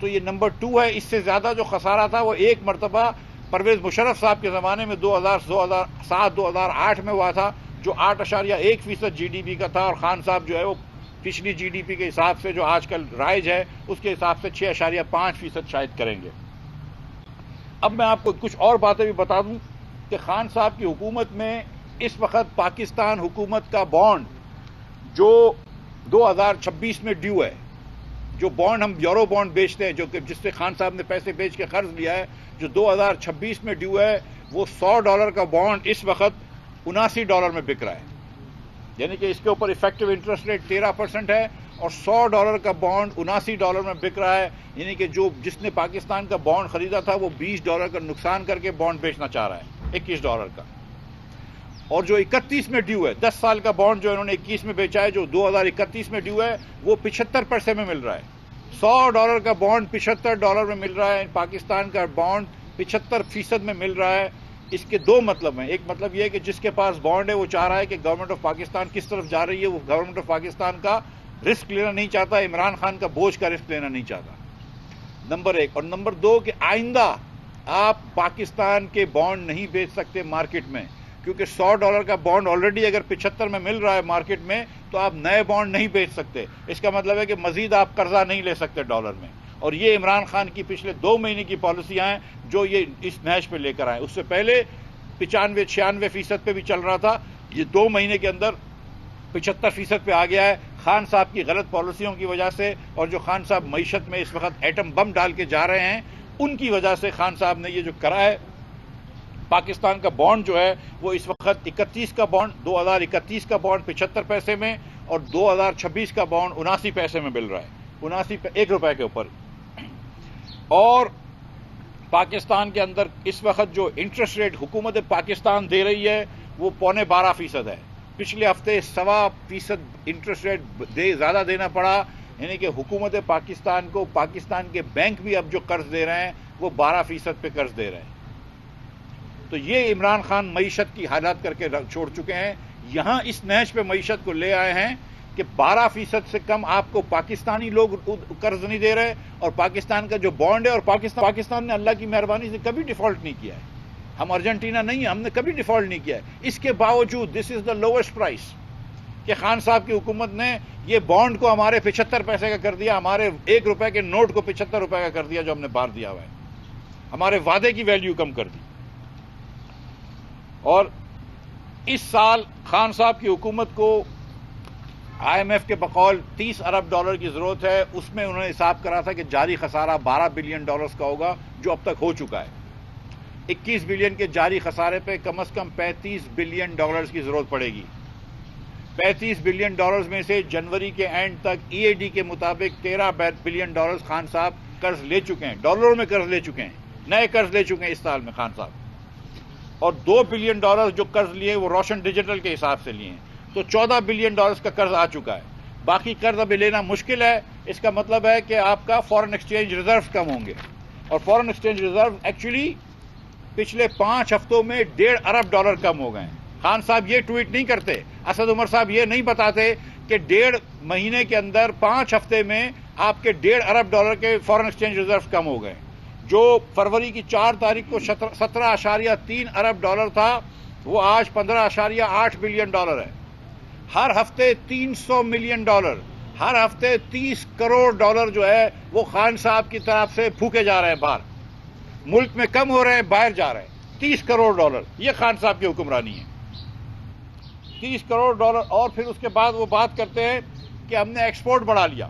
تو یہ نمبر 2 ہے. اس سے زیادہ جو خسارہ تھا وہ ایک مرتبہ پرویز مشرف صاحب کے زمانے میں 2007-2008 میں ہوا تھا، جو 8.1% جی ڈی پی کا تھا، اور خان صاحب جو ہے وہ پچھلی جی ڈی پی کے حساب سے جو آج کل رائج ہے اس کے حساب سے 6.5% شاید کریں گے. اب میں آپ کو کچھ اور باتیں بھی بتا دوں کہ خان صاحب کی حکومت میں اس وقت پاکستان حکومت کا بانڈ جو 2026 میں ڈیو ہے، جو بانڈ ہم یورو بانڈ بیچتے ہیں، جو کہ جس سے خان صاحب نے پیسے بیچ کے قرض لیا ہے، جو 2026 میں ڈیو ہے، وہ $100 کا بانڈ اس وقت $79 میں بک رہا ہے. یعنی کہ اس کے اوپر ایفیکٹو انٹرسٹ ریٹ 13% ہے، اور $100 کا بانڈ $79 میں بک رہا ہے. یعنی کہ جس نے پاکستان کا بانڈ خریدا تھا وہ $20 کا نقصان کر کے بانڈ بیچنا چاہ رہا ہے $21 کا. اور جو 31 میں ڈیو ہے، 10 سال کا بانڈ جو انہوں نے 21 میں بیچا ہے، جو 2031 میں ڈیو ہے، وہ 75 پیسے میں مل رہا ہے. $100 کا بانڈ $75 میں مل رہا ہے. پاکستان کا بانڈ 75% میں مل رہا ہے. اس کے دو مطلب ہیں. ایک مطلب یہ ہے کہ جس کے پاس بانڈ ہے وہ چاہ رہا ہے کہ گورنمنٹ آف پاکستان کس طرف جا رہی ہے، وہ گورنمنٹ آف پاکستان کا رسک لینا نہیں چاہتا، عمران خان کا بوجھ کا رسک لینا نہیں چاہتا. نمبر 1. اور نمبر 2 کہ آئندہ آپ پاکستان کے بانڈ نہیں بیچ سکتے مارکیٹ میں، کیونکہ $100 کا بانڈ آلریڈی اگر 75 میں مل رہا ہے مارکیٹ میں، تو آپ نئے بانڈ نہیں بیچ سکتے. اس کا مطلب ہے کہ مزید آپ قرضہ نہیں لے سکتے ڈالر میں. اور یہ عمران خان کی پچھلے 2 مہینے کی پالیسیاں ہیں جو یہ اس نہج پہ لے کر آئے. اس سے پہلے 95-96% پہ بھی چل رہا تھا. یہ 2 مہینے کے اندر 75% پہ آ گیا ہے خان صاحب کی غلط پالیسیوں کی وجہ سے. اور جو خان صاحب معیشت میں اس وقت ایٹم بم ڈال کے جا رہے ہیں، ان کی وجہ سے خان صاحب نے یہ جو کرا ہے. پاکستان کا بانڈ جو ہے وہ اس وقت 31 کا بانڈ 2031 کا بانڈ 75 پیسے میں، اور 2026 کا بانڈ 79 پیسے میں مل رہا ہے، 1 روپے کے اوپر. اور پاکستان کے اندر اس وقت جو انٹرسٹ ریٹ حکومت پاکستان دے رہی ہے وہ 12.25% ہے. پچھلے ہفتے 1.25% انٹرسٹ ریٹ زیادہ دینا پڑا. یعنی کہ حکومت پاکستان کو پاکستان کے بینک بھی اب جو قرض دے رہے ہیں وہ 12% پہ قرض دے رہے ہیں. تو یہ عمران خان معیشت کی حالات کر کے چھوڑ چکے ہیں. یہاں اس نہج پہ معیشت کو لے آئے ہیں کہ 12% سے کم آپ کو پاکستانی لوگ قرض نہیں دے رہے، اور پاکستان کا جو بانڈ ہے، اور پاکستان نے اللہ کی مہربانی سے کبھی ڈیفالٹ نہیں کیا ہے. ہم ارجنٹینا نہیں ہیں، ہم نے کبھی ڈیفالٹ نہیں کیا ہے. اس کے باوجود دس از دا لویسٹ پرائس کہ خان صاحب کی حکومت نے یہ بانڈ کو ہمارے 75 پیسے کا کر دیا، ہمارے 1 روپے کے نوٹ کو 75 روپے کا کر دیا جو ہم نے باہر دیا ہوا ہے. ہمارے وعدے کی ویلیو کم کر دی. اور اس سال خان صاحب کی حکومت کو IMF کے بقول $30 ارب کی ضرورت ہے. اس میں انہوں نے حساب کرا تھا کہ جاری خسارہ $12 بلین کا ہوگا، جو اب تک ہو چکا ہے. 21 بلین کے جاری خسارے پہ کم از کم $35 بلین کی ضرورت پڑے گی. $35 بلین میں سے جنوری کے اینڈ تک EAD کے مطابق $13 بلین خان صاحب قرض لے چکے ہیں، ڈالروں میں قرض لے چکے ہیں، نئے قرض لے چکے ہیں اس سال میں خان صاحب. اور $2 بلین جو قرض لیے وہ روشن ڈیجیٹل کے حساب سے لیے ہیں. تو $14 بلین کا قرض آ چکا ہے. باقی قرض ابھی لینا مشکل ہے. اس کا مطلب ہے کہ آپ کا فارن ایکسچینج ریزرو کم ہوں گے. اور فارن ایکسچینج ریزرو ایکچولی پچھلے 5 ہفتوں میں $1.5 ارب کم ہو گئے ہیں. خان صاحب یہ ٹویٹ نہیں کرتے، اسد عمر صاحب یہ نہیں بتاتے کہ 1.5 مہینے کے اندر 5 ہفتے میں آپ کے $1.5 ارب کے فارن ایکسچینج ریزرو کم ہو گئے. جو فروری کی 4 تاریخ کو $17.3 ارب تھا، وہ آج $15.8 بلین ہے. ہر ہفتے $300 ملین، ہر ہفتے $30 کروڑ جو ہے وہ خان صاحب کی طرف سے پھونکے جا رہے ہیں باہر. ملک میں کم ہو رہے ہیں، باہر جا رہے ہیں. $30 کروڑ، یہ خان صاحب کی حکمرانی ہے. $30 کروڑ. اور پھر اس کے بعد وہ بات کرتے ہیں کہ ہم نے ایکسپورٹ بڑھا لیا.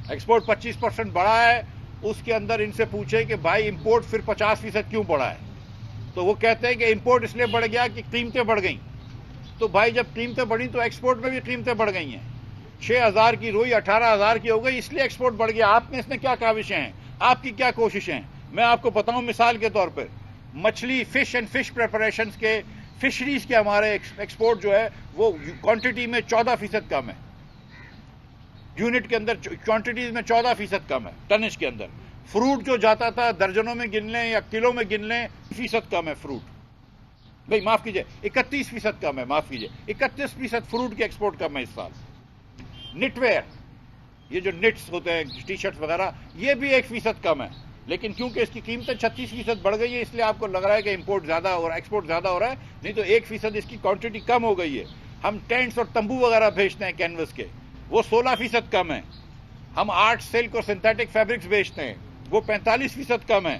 ایکسپورٹ 25% بڑھا ہے. اس کے اندر ان سے پوچھے کہ بھائی امپورٹ پھر 50% کیوں بڑھا ہے؟ تو وہ کہتے ہیں کہ امپورٹ اس لیے بڑھ گیا کہ قیمتیں بڑھ گئیں. تو بھائی جب قیمتیں بڑھیں تو ایکسپورٹ میں بھی قیمتیں بڑھ گئی ہیں. 6,000 کی روئی 18,000 کی ہو گئی، اس لیے ایکسپورٹ بڑھ گیا. آپ میں اس میں کیا کاوشیں ہیں؟ آپ کی کیا کوششیں ہیں؟ میں آپ کو بتاؤں مثال کے طور پر، مچھلی فش اینڈ فش پریپریشنز کے فشریز کے ہمارے ایکسپورٹ جو ہے وہ کوانٹٹی میں 14% کم ہے. یونٹ کے اندر کوانٹٹیز میں 14% کم ہے. ٹنج کے اندر فروٹ جو جاتا تھا درجنوں میں گن لیں یا کلو میں گن لیں، 30% کم ہے فروٹ. بھئی معاف کیجئے 31% کم ہے. معاف کیجئے 31% فروٹ کی ایکسپورٹ کم ہے اس سال. نٹ ویئر یہ جو نٹس ہوتے ہیں ٹی شرٹس وغیرہ یہ بھی 1% کم ہے، لیکن کیونکہ اس کی قیمتیں 36% بڑھ گئی ہے اس لیے آپ کو لگ رہا ہے کہ امپورٹ زیادہ ہو رہا ہے، ایکسپورٹ زیادہ ہو رہا ہے، نہیں تو 1% اس کی کوانٹٹی کم ہو گئی ہے۔ ہم ٹینٹس اور تمبو وغیرہ بھیجتے ہیں کینوس کے، وہ 16% کم ہے۔ ہم 8 سلک اور سنتھیٹک فیبرکس بیچتے ہیں، وہ 45% کم ہے۔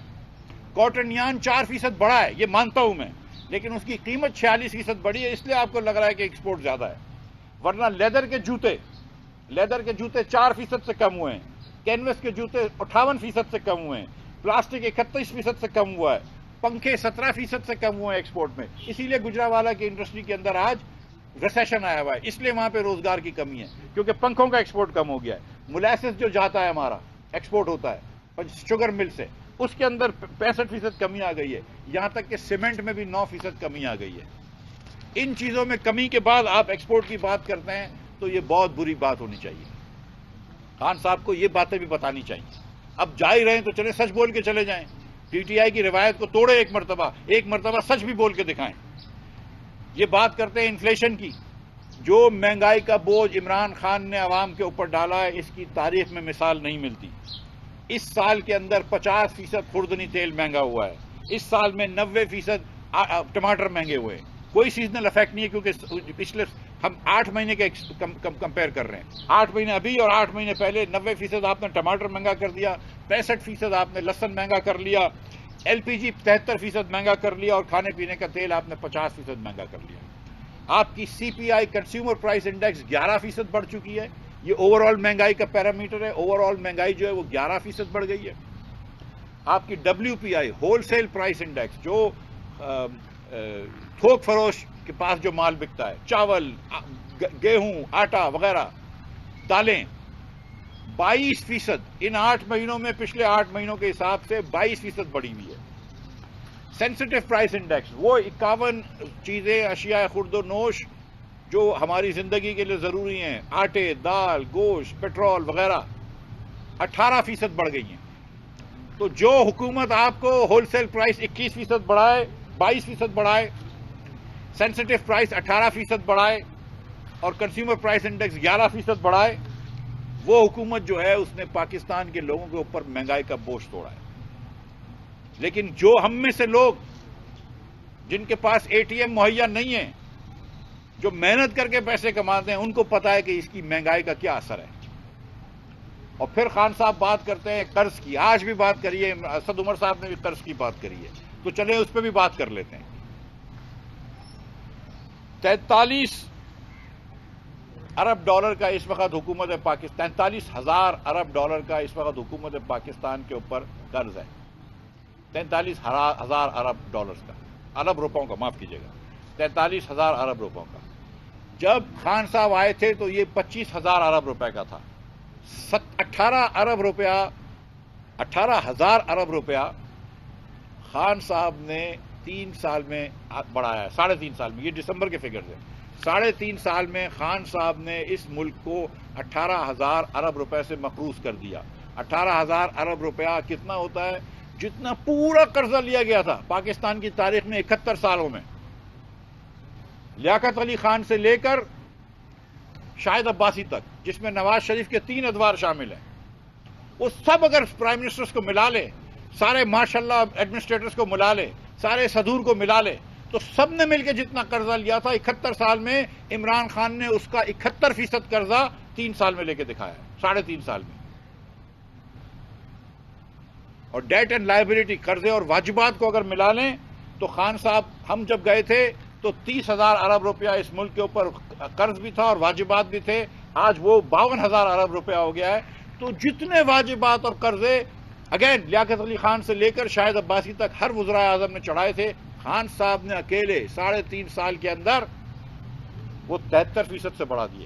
کاٹن یان 4% بڑھا ہے، یہ مانتا ہوں میں، لیکن اس کی قیمت 46% بڑھی ہے، اس لیے آپ کو لگ رہا ہے کہ ایکسپورٹ زیادہ ہے۔ ورنہ لیدر کے جوتے 4% سے کم ہوئے ہیں، کینوس کے جوتے 58% سے کم ہوئے ہیں، پلاسٹک 31% سے کم ہوا ہے، پنکھے 17% سے کم ہوئے ہیں ایکسپورٹ میں۔ اسی لیے گجرانوالہ کی انڈسٹری کے اندر آج ریسیشن آیا ہوا ہے، اس لیے وہاں پہ روزگار کی کمی ہے، کیونکہ پنکھوں کا ایکسپورٹ کم ہو گیا ہے۔ مولیسس جو جاتا ہے ہمارا ایکسپورٹ ہوتا ہے شوگر مل سے، اس کے اندر 65% کمی آ گئی ہے، یہاں تک کہ سیمنٹ میں بھی 9% کمی آ گئی ہے۔ ان چیزوں میں کمی کے بعد آپ ایکسپورٹ کی بات کرتے ہیں تو یہ بہت بری بات ہونی چاہیے۔ خان صاحب کو یہ باتیں بھی بتانی چاہیے۔ اب جا ہی رہے ہیں تو چلے سچ بول کے چلے جائیں، پی ٹی آئی کی روایت کو توڑے، ایک مرتبہ سچ بھی بول کے دکھائیں۔ یہ بات کرتے ہیں انفلیشن کی، جو مہنگائی کا بوجھ عمران خان نے عوام کے اوپر ڈالا ہے اس کی تاریخ میں مثال نہیں ملتی۔ اس سال کے اندر 50% خوردنی تیل مہنگا ہوا ہے، اس سال میں 90% ٹماٹر مہنگے ہوئے ہیں۔ کوئی سیزنل افیکٹ نہیں ہے کیونکہ پچھلے ہم 8 مہینے کے کمپیئر کر رہے ہیں، 8 مہینے ابھی اور 8 مہینے پہلے 90% آپ نے ٹماٹر مہنگا کر دیا، 65% آپ نے لہسن مہنگا کر لیا، ایل پی جی 73% مہنگا کر لیا، اور کھانے پینے کا تیل آپ نے 50% مہنگا کر لیا۔ آپ کی سی پی آئی کنزیومر پرائس انڈیکس 11% بڑھ چکی ہے، یہ اوور آل مہنگائی کا پیرامیٹر ہے، اوور آل مہنگائی جو ہے وہ 11% بڑھ گئی ہے۔ آپ کی ڈبلیو پی آئی ہول سیل پرائس انڈیکس، جو تھوک فروش کے پاس جو مال بکتا ہے، چاول، گیہوں، آٹا وغیرہ، دالیں، 22% ان 8 مہینوں میں پچھلے 8 مہینوں کے حساب سے 22% بڑھی ہوئی ہے۔ سینسٹیو پرائس انڈیکس، وہ 51 چیزیں، اشیاء خورد و نوش جو ہماری زندگی کے لیے ضروری ہیں، آٹے، دال، گوشت، پیٹرول وغیرہ، 18% بڑھ گئی ہیں۔ تو جو حکومت آپ کو ہول سیل پرائس 21% بڑھائے، 22% بڑھائے، سینسٹیو پرائس 18% بڑھائے اور کنزیومر پرائس انڈیکس 11% بڑھائے، وہ حکومت جو ہے اس نے پاکستان کے لوگوں کے اوپر مہنگائی کا بوجھ توڑا ہے۔ لیکن جو ہم میں سے لوگ جن کے پاس اے ٹی ایم مہیا نہیں ہے، جو محنت کر کے پیسے کماتے ہیں، ان کو پتا ہے کہ اس کی مہنگائی کا کیا اثر ہے۔ اور پھر خان صاحب بات کرتے ہیں قرض کی، آج بھی بات کریے، اسد عمر صاحب نے بھی قرض کی بات کری ہے، تو چلیں اس پہ بھی بات کر لیتے ہیں۔ 43 ارب ڈالر کا اس وقت حکومت پاکستان، 43,000 ارب ڈالر کا اس وقت حکومت پاکستان کے اوپر قرض ہے، 43,000 ارب ڈالرز کا، ارب روپوں کا، معاف کیجیے گا، 43,000 ارب روپوں کا۔ جب خان صاحب آئے تھے تو یہ 25,000 ارب روپے کا تھا۔ 18,000 ارب روپیہ خان صاحب نے 3 سال میں بڑھایا ہے، 3.5 سال میں، یہ دسمبر کے فگرز ہیں، 3.5 سال میں خان صاحب نے اس ملک کو 18,000 ارب روپے سے مقروض کر دیا۔ 18,000 ارب روپیہ کتنا ہوتا ہے؟ جتنا پورا قرضہ لیا گیا تھا پاکستان کی تاریخ میں 71 سالوں میں، لیاقت علی خان سے لے کر شاہد عباسی تک، جس میں نواز شریف کے 3 ادوار شامل ہیں، وہ سب اگر پرائم منسٹرز کو ملا لے، سارے ماشاءاللہ ایڈمنسٹریٹرز کو ملا لے، سارے صدور کو ملا لے، تو سب نے مل کے جتنا قرضہ لیا تھا 71 سال میں، عمران خان نے اس کا 71% قرضہ 3 سال میں لے کے دکھایا ہے، 3.5 سال میں۔ اور ڈیٹ اینڈ لائبلٹی، قرضے اور واجبات کو اگر ملا لیں تو خان صاحب، ہم جب گئے تھے تو 30,000 ارب روپیہ اس ملک کے اوپر قرض بھی تھا اور واجبات بھی تھے، آج وہ 52,000 ارب روپیہ ہو گیا ہے۔ تو جتنے واجبات اور قرضے اگین لیاقت علی خان سے لے کر شاہد عباسی تک ہر وزرائے اعظم نے چڑھائے تھے، خان صاحب نے اکیلے 3.5 سال کے اندر وہ 73% سے بڑھا دیے،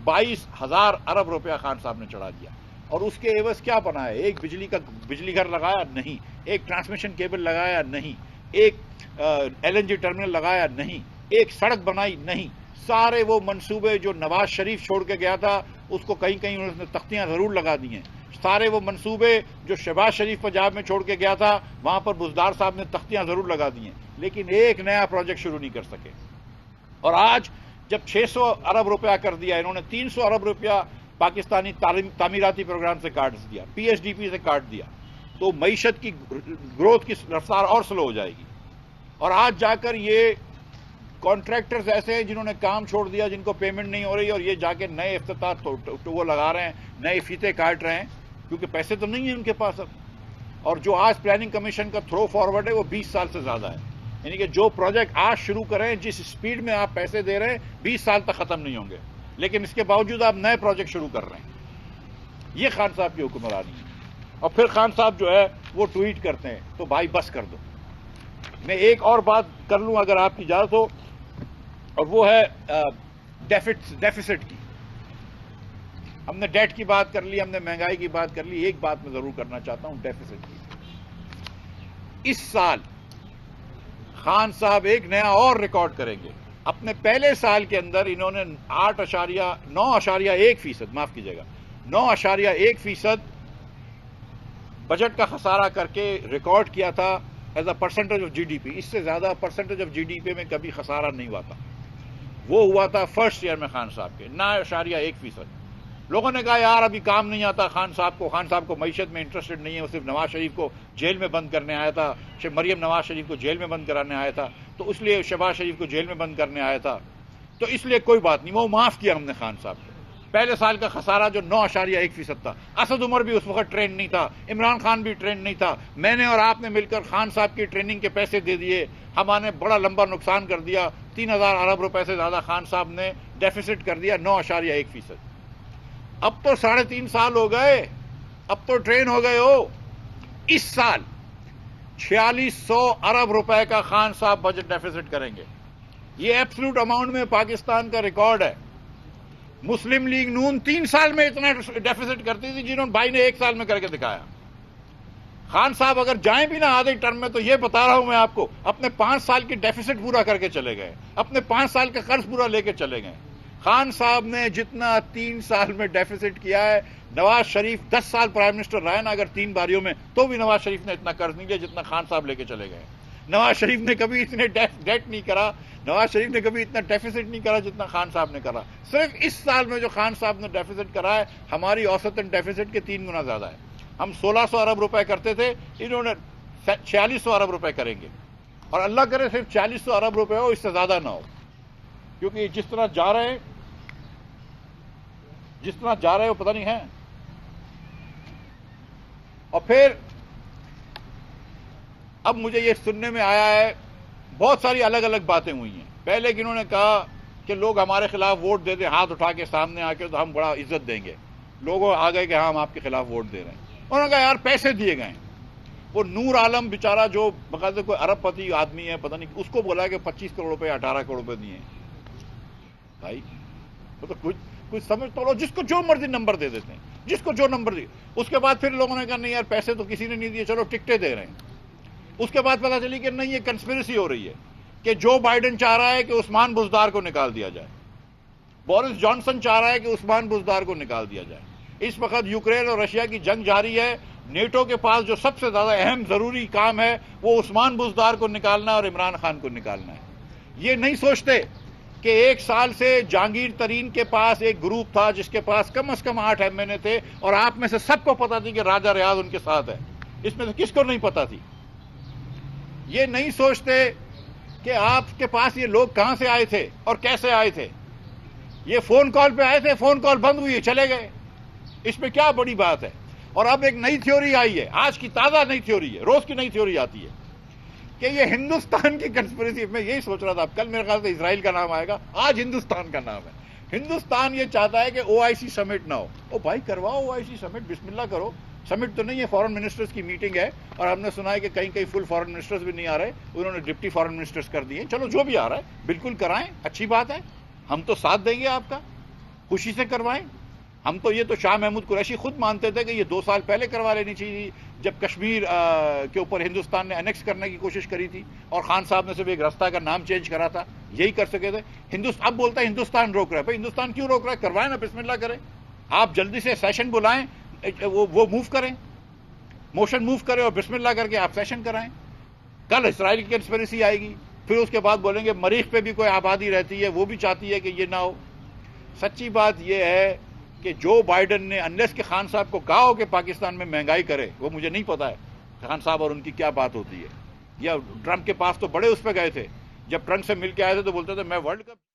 22,000 ارب روپیہ خان صاحب نے چڑھا دیا۔ اور اس کے عوض کیا بنا ہے؟ ایک بجلی گھر لگایا نہیں، ایک ٹرانسمیشن کیبل لگایا نہیں، ایک ایل این جی ٹرمینل لگایا نہیں، ایک سڑک بنائی نہیں۔ سارے وہ منصوبے جو نواز شریف چھوڑ کے گیا تھا اس کو کہیں کہیں انہوں نے تختیاں ضرور لگا دی ہیں، سارے وہ منصوبے جو شہباز شریف پنجاب میں چھوڑ کے گیا تھا وہاں پر بزدار صاحب نے تختیاں ضرور لگا دی ہیں، لیکن ایک نیا پروجیکٹ شروع نہیں کر سکے۔ اور آج جب 600 ارب روپیہ کر دیا، انہوں نے 300 ارب روپیہ پاکستانی تعمیراتی پروگرام سے کاٹ دیا, پی ایس ڈی پی سے کاٹ دیا, تو معیشت کی گروتھ کی رفتار اور سلو ہو جائے گی. اور آج جا کر یہ کانٹریکٹرز ایسے ہیں جنہوں نے کام چھوڑ دیا, جن کو پیمنٹ نہیں ہو رہی, اور یہ جا کے نئے افتتاح وہ لگا رہے ہیں, نئے فیتے کاٹ رہے ہیں, کیونکہ پیسے تو نہیں ہیں ان کے پاس اب. اور جو آج پلاننگ کمیشن کا تھرو فارورڈ ہے وہ 20 سال سے زیادہ ہے. یعنی کہ جو پروجیکٹ آج شروع کریں, جس سپیڈ میں آپ پیسے دے رہے ہیں, 20 سال تک ختم نہیں ہوں گے, لیکن اس کے باوجود آپ نئے پروجیکٹ شروع کر رہے ہیں. یہ خان صاحب کی حکمرانی ہے. اور پھر خان صاحب جو ہے وہ ٹویٹ کرتے ہیں, تو بھائی بس کر دو. میں ایک اور بات کر لوں اگر آپ کی اجازت ہو, اور وہ ہے ڈیفیسٹ کی. ہم نے ڈیٹ کی بات کر لی, ہم نے مہنگائی کی بات کر لی. ایک بات میں ضرور کرنا چاہتا ہوں ڈیفیسٹ کی. اس سال خان صاحب ایک نیا اور ریکارڈ کریں گے. اپنے پہلے سال کے اندر انہوں نے 9.1%, معاف کیجیے گا, 9.1% بجٹ کا خسارہ کر کے ریکارڈ کیا تھا as a percentage of G D P. اس سے زیادہ percentage of G D P میں کبھی خسارہ نہیں ہوا تھا. وہ ہوا تھا فرسٹ ایئر میں خان صاحب کے 9.1%. لوگوں نے کہا یار ابھی کام نہیں آتا خان صاحب کو معیشت میں انٹرسٹڈ نہیں ہے, وہ صرف نواز شریف کو جیل میں بند کرنے آیا تھا, مریم نواز شریف کو جیل میں بند کرانے آیا تھا, تو اس لیے شہباز شریف کو جیل میں بند کرنے آیا تھا, تو اس لیے کوئی بات نہیں, وہ معاف کیا ہم نے خان صاحب کو. پہلے سال کا خسارہ جو 9.1% تھا, اسد عمر بھی اس وقت ٹرینڈ نہیں تھا, عمران خان بھی ٹرینڈ نہیں تھا, میں نے اور آپ نے مل کر خان صاحب کی ٹریننگ کے پیسے دے دیے, ہمارے بڑا لمبا نقصان کر دیا. 3,000 ارب روپے سے زیادہ خان صاحب نے ڈیفیسٹ کر دیا, 9.1%. اب تو 3.5 سال ہو گئے, اب تو ٹرین ہو گئے ہو. اس سال 4600 ارب روپے کا خان صاحب بجٹ ڈیفیسٹ کریں گے. یہ ایبسلوٹ اماؤنٹ میں پاکستان کا ریکارڈ ہے. مسلم لیگ نون 3 سال میں اتنا ڈیفیسٹ کرتی تھی, جنہوں نے بھائی نے 1 سال میں کر کے دکھایا. خان صاحب اگر جائیں بھی نہ آدھے ٹرم میں, تو یہ بتا رہا ہوں میں آپ کو, اپنے 5 سال کی ڈیفیسٹ پورا کر کے چلے گئے, اپنے 5 سال کا قرض پورا لے کے چلے گئے. خان صاحب نے جتنا 3 سال میں ڈیفیسٹ کیا ہے, نواز شریف 10 سال پرائم منسٹر رہے نا اگر 3 باریوں میں, تو بھی نواز شریف نے اتنا قرض نہیں لیا جتنا خان صاحب لے کے چلے گئے. نواز شریف نے کبھی اتنے ڈیٹ نہیں کرا, نواز شریف نے کبھی اتنا ڈیفیسٹ نہیں کرا جتنا خان صاحب نے کرا. صرف اس سال میں جو خان صاحب نے ڈیفیسٹ کرا ہے, ہماری اوسطاً ڈیفیسٹ کے 3 گنا زیادہ ہے. ہم 1600 ارب روپے کرتے تھے, انہوں نے 4600 ارب روپے کریں گے. اور اللہ کرے صرف 4600 ارب روپے ہو, اس سے زیادہ نہ ہو, کیونکہ جس طرح جا رہے ہیں وہ پتہ نہیں ہے. اور پھر اب مجھے یہ سننے میں آیا ہے, بہت ساری الگ الگ باتیں ہوئی ہیں. پہلے کہ انہوں نے کہا کہ لوگ ہمارے خلاف ووٹ دے دیں, ہاتھ اٹھا کے سامنے آ کے, تو ہم بڑا عزت دیں گے. لوگوں آ گئے کہ ہاں ہم آپ کے خلاف ووٹ دے رہے ہیں. انہوں نے کہا یار پیسے دیے گئے. وہ نور عالم بیچارہ جو بقاعدہ کوئی ارب پتی آدمی ہے, پتہ نہیں, اس کو بولا کہ 25 کروڑ روپے 18 کروڑ روپے دیے ہیں. بھائی وہ تو کچھ سمجھ تو لو, جس کو جو مرضی نمبر دے دیتے ہیں, جس کو جو نمبر دی. اس کے بعد پھر لوگوں نے کہا نہیں یار پیسے تو کسی نے نہیں دیے, چلو ٹکٹیں دے رہے ہیں. اس کے بعد پتا چلی کہ نہیں, یہ کنسپریسی ہو رہی ہے کہ جو بائیڈن چاہ رہا ہے کہ عثمان بزدار کو نکال دیا جائے, بورس جانسن چاہ رہا ہے کہ عثمان بزدار کو نکال دیا جائے. اس وقت یوکرین اور رشیا کی جنگ جاری ہے. نیٹو کے پاس جو سب سے زیادہ اہم ضروری کام ہے وہ عثمان بزدار کو نکالنا اور عمران خان کو نکالنا ہے. یہ نہیں سوچتے کہ 1 سال سے جہانگیر ترین کے پاس ایک گروپ تھا جس کے پاس کم از کم 8 MNA تھے, اور آپ میں سے سب کو پتا تھی کہ راجہ ریاض ان کے ساتھ ہے. اس میں سے کس کو نہیں پتا تھی؟ یہ نہیں سوچتے کہ آپ کے پاس یہ لوگ کہاں سے آئے تھے اور کیسے آئے تھے. یہ فون کال پہ آئے تھے, فون کال بند ہوئی, چلے گئے. اس میں کیا بڑی بات ہے؟ اور اب ایک نئی تھیوری آئی ہے, آج کی تازہ نئی تھیوری ہے, روز کی نئی تھیوری آتی ہے کہ یہ ہندوستان کی کنسپریسی. میں یہی سوچ رہا تھا, اب کل میرے خیال سے اسرائیل کا نام آئے گا, آج ہندوستان کا نام ہے. ہندوستان یہ چاہتا ہے کہ OIC سمٹ نہ ہو. او بھائی کرواؤ OIC سمٹ, بسم اللہ کرو. سمٹ تو نہیں ہے, فارن منسٹرز کی میٹنگ ہے, اور ہم نے سنا ہے کہ کہیں فل فارن منسٹرز بھی نہیں آ رہے, انہوں نے ڈپٹی فارن منسٹرز کر دیے. چلو جو بھی آ رہا ہے بالکل کرائیں, اچھی بات ہے, ہم تو ساتھ دیں گے آپ کا, خوشی سے کروائیں. ہم تو یہ تو شاہ محمود قریشی خود مانتے تھے کہ یہ 2 سال پہلے کروا لینی چاہیے, جب کشمیر کے اوپر ہندوستان نے انیکس کرنے کی کوشش کری تھی, اور خان صاحب نے صرف ایک راستہ کا نام چینج کرا تھا, یہی کر سکے تھے. اب بولتا ہے ہندوستان روک رہا ہے. بھائی ہندوستان کیوں روک رہا ہے؟ کروائیں نا, بسم اللہ کریں. آپ جلدی سے سیشن بلائیں, وہ موو کریں, موشن موو کریں, اور بسم اللہ کر کے آپ سیشن کرائیں. کل اسرائیل کی کنسپریسی آئے گی, پھر اس کے بعد بولیں گے مریخ پہ بھی کوئی آبادی رہتی ہے, وہ بھی چاہتی ہے کہ یہ نہ ہو. سچی بات یہ ہے کہ جو بائیڈن نے انلیس کہ خان صاحب کو کہا ہو کہ پاکستان میں مہنگائی کرے، وہ مجھے نہیں پتا ہے خان صاحب اور ان کی کیا بات ہوتی ہے. یا ٹرمپ کے پاس تو بڑے اس پہ گئے تھے، جب ٹرمپ سے مل کے آئے تھے تو بولتے تھے میں ورلڈ کپ